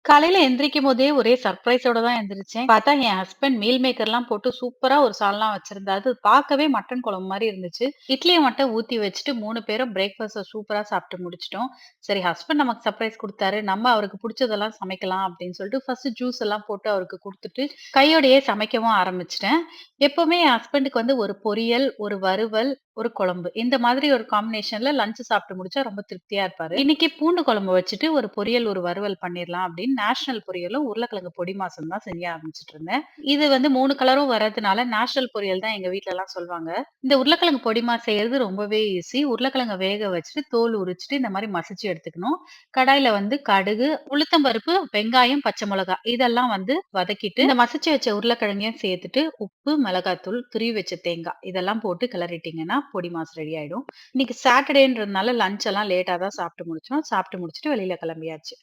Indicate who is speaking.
Speaker 1: காலையில எந்திரிக்கும்போதே ஒரே சர்ப்ரைஸோட தான் எந்திரிச்சேன். பார்த்தா என் ஹஸ்பண்ட் மீல் மேக்கர்லாம் போட்டு சூப்பரா ஒரு சால்னா வச்சிருந்தாரு. அது பார்க்கவே மட்டன் குழம்பு மாரி இருந்துச்சு. இட்லிய மட்டும் ஊத்தி வச்சுட்டு 3 பேரும் பிரேக்ஃபாஸ்ட்ட சூப்பரா சாப்பிட்டு முடிச்சுட்டோம். சரி ஹஸ்பண்ட் நமக்கு சர்ப்ரைஸ் குடுத்தாரு. நம்ம அவருக்கு புடிச்சதெல்லாம் சமைக்கலாம் அப்படின்னு சொல்லிட்டு ஃபர்ஸ்ட் ஜூஸ் எல்லாம் போட்டு அவருக்கு குடுத்துட்டு, கையோடயே சமைக்கவும் ஆரம்பிச்சுட்டேன். எப்பவுமே என் ஹஸ்பண்டுக்கு வந்து ஒரு பொரியல், ஒரு வறுவல், ஒரு குழம்பு. இந்த மாதிரி ஒரு காம்பினேஷன்ல லஞ்ச் சாப்பிட்டு முடிச்சா ரொம்ப திருப்தியா இருப்பாரு. இன்னைக்கு பூண்டு குழம்பு வச்சுட்டு ஒரு பொரியல், ஒரு வறுவல் பண்ணிரலாம் அப்படின்னு நேஷனல் பொரியலும், உருளைக்கிழங்கு பொடி மாஸும் தான் செய்ய ஆரம்பிச்சுட்டு இருந்தேன். இது வந்து 3 கலரும் வரதுனால நேஷனல் பொரியல் தான் எங்க வீட்லலாம் சொல்வாங்க. இந்த உருளைக்கிழங்கு பொடி மாஸ் செய்யறது ரொம்பவே ஈஸி. உருளைக்கிழங்க வேக வச்சுட்டு, தோல் உரிச்சுட்டு இந்த மாரி மசிச்சு எடுத்துக்கணும். கடாயில வந்து கடுகு, உளுத்தம் பருப்பு, வெங்காயம், பச்சை மிளகாய் இதெல்லாம் வந்து வதக்கிட்டு, இந்த மசிச்சு வச்ச உருளைக்கிழங்கையும் சேர்த்துட்டு, உப்பு, மிளகாத்தூள், துருவி வச்ச தேங்காய் இதெல்லாம் போட்டு கிளறிட்டீங்கன்னா, பொடி மாஸ் ரெடி ஆயிடும். இன்னைக்கு சாட்டர்டேன்றதுனால லஞ்ச் எல்லாம் லேட்டா தான் சாப்பிட்டு முடிச்சோம். சாப்பிட்டு முடிச்சுட்டு வெளியில கிளம்பியாச்சு.